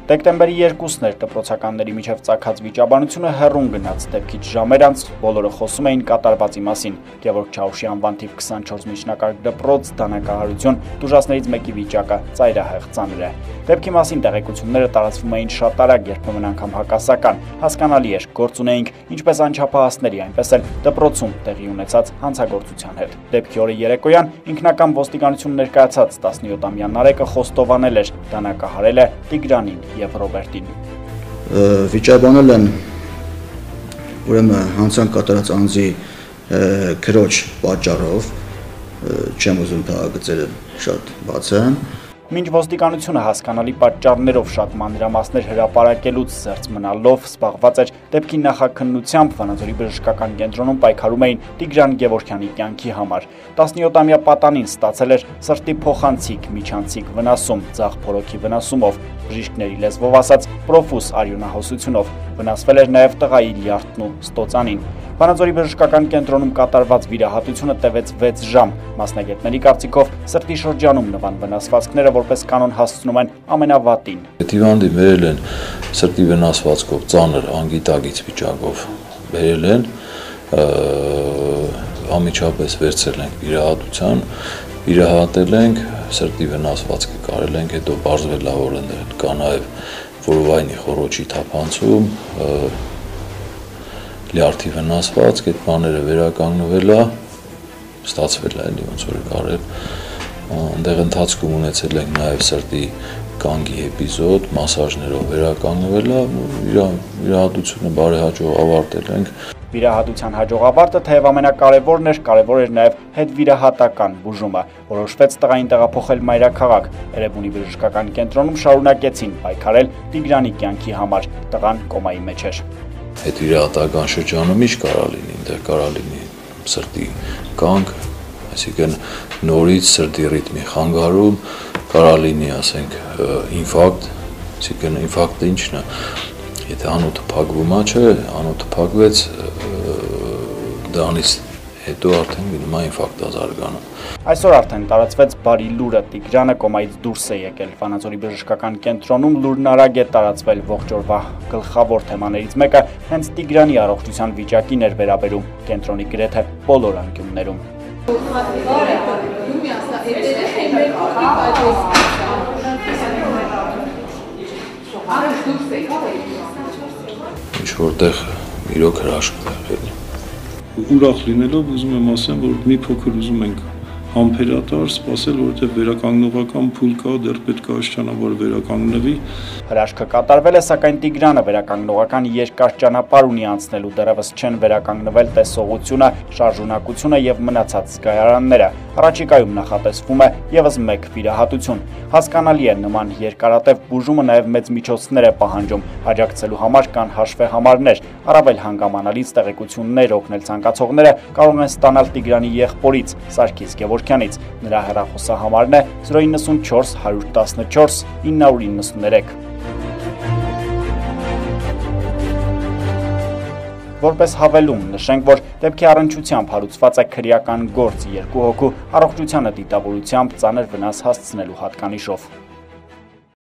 Դեկտեմբերի 2-ն էր դպրոցականների միջև ծագած վիճաբանությունը հեռուն գնաց դեպքից ժամեր անց բոլորը խոսում էին կատարվածի մասին։ Գևորգ Չաուշի անվան թիվ 24 միջնակարգ դպրոց, դանակահարություն, տուժածներից մեկի վիճակը ծայրահեղ ծանր է։ Դեպքի մասին տեղեկությունները տարածվում էին շատ արագ, երբեմն անգամ հակասական։ Հասկանալի էր, գործ ունեինք ինչպես անչափահասների, այնպես էլ դպրոցում տեղի ունեցած հանցագործության հետ։ Դեպքի օրը երեկոյան ինքնական ոստիկանություն ներկայացած 17-ամյա Նարեկը խոստովանել էր, դանակահարել է Տիգրանին և Ռոբերտին։ Վիճաբանել են ուրեմն հանցանք կատարած անձի քրոջ պատճառով, չեմ ուզում փակագծերը շատ բացեմ։ Մինչ ոստիկանությունը հասկանալի պատճառներով շատ մանրամասներ հրապարակելուց զերծ մնալով զբաղված էր դեպքի նախաքննությամբ, Վանաձորի բժշկական կենտրոնում պայքարում էին Տիգրան Գևորգյանի կյանքի համար։ 17-ամյա պատանին ստացել էր սրտի փոխանցիկ միջանցիկ վնասում, ձախ փորոքի վնասումով, բժիշկների լեզվով ասած պրոֆուս արյունահոսությունով, վնասվել էր նաև տղայի լյարդն ու ստոծանին։ Վանաձորի բժշկական կենտրոնում կատարված վիրահատությունը տևեց 6 ժամ։ Մասնագետների կարծիքով սրտի շրջանում նման վնասվածքները որպես կանոն հասցնում են ամենավատին։ Հիվանդի բերել են սրտի վնասվածքով, ծանր անգիտագից վիճակով բերել են, անմիջապես վերցրել ենք վիրահատության, վիրահատել ենք, սրտի վնասվածքը կարել ենք, հետո պարզվել է, որ կա նաև որովայնի խոռոչի թափանցում, լյարդի վնասվածք, այդ բաները վերականգնվել է, ստացվել է էլի ոնց որ կարել, այնտեղ ընթացքում ունեցել ենք նաև սրտի կանգի էպիզոդ, մասաժներով վերականգնվել է, վիրահատությունը բարեհաջող ավարտել ենք։ Վիրահատության հաջող ավարտը թեև ամենակարևորն էր, կարևոր էր նաև հետվիրահատական բուժումը։ Որոշվեց տղային տեղափոխել մայրաքաղաք։ Էրեբունի բժշկական կենտրոնում շարունակեցին պայքարել Տիգրանի կյանքի համար։ Տղան կոմայի մեջ էր։ Հետվիրահատական շրջանում ինչ կարա լինի, այնտեղ կարա լինի սրտի կանգ, այսինքն նորից սրտի ռիթմի խանգարում, կարա լինի, ասենք, ինֆարկտ, այսինքն ինֆարկտը ինչն է, եթե անոթը փակվում է, չէ, անոթը փակվեց, դրանից հետո արդեն գնում է ինֆարկտը զարգանում։ Այսօր արդեն տարածվեց բարի լուրը, Տիգրանը կոմայից դուրս է եկել։ Վանաձորի բժշկական կենտրոնում լուրն արագ է տարածվել, ողջ օրվա գլխավոր թեմաներից մեկը հենց Տիգրանի առողջության վիճակին էր վերաբերում կենտրոնի գրեթե բոլոր անկյուններում։ Ինչ որտեղ իրոք հրաշք է։ Ուրախ լինելով ուզում եմ ասեմ, որ մի փոքր ուզում ենք համբերատար սպասել, որովհետև վերականգնողական փուլ կա, դեռ պետք է ճանապարհ վերականգնվի։ Հրաշքը կատարվել է, սակայն Տիգրանը վերականգնողական երկար ճանապարհ ունի անցնելու, դեռևս չեն վերականգնվել տեսողությունը, շարժունակությունը եւ մնացած զգայարանները։ Առաջիկայում նախատեսվում է եւս մեկ վիրահատություն։ Հասկանալի է, նման երկարատև բուժումը նաև մեծ միջոցներ է պահանջում, աջակցելու համար կան հաշվեհամարներ, առավել հանգամանալից տեղեկություններ օգնել ցանկացողները կարող են ստանալ Տիգրանի եղբորից Սարգիս Գևորգյանից։ Նրա հեռախոսահամարն է 094 114 993։ Որպես հավելում նշենք, որ դեպքի առնչությամբ հարուցված է քրեական գործ 2 հոգու առողջությանը դիտավորությամբ ծանր վնաս հասցնելու հատկանիշով։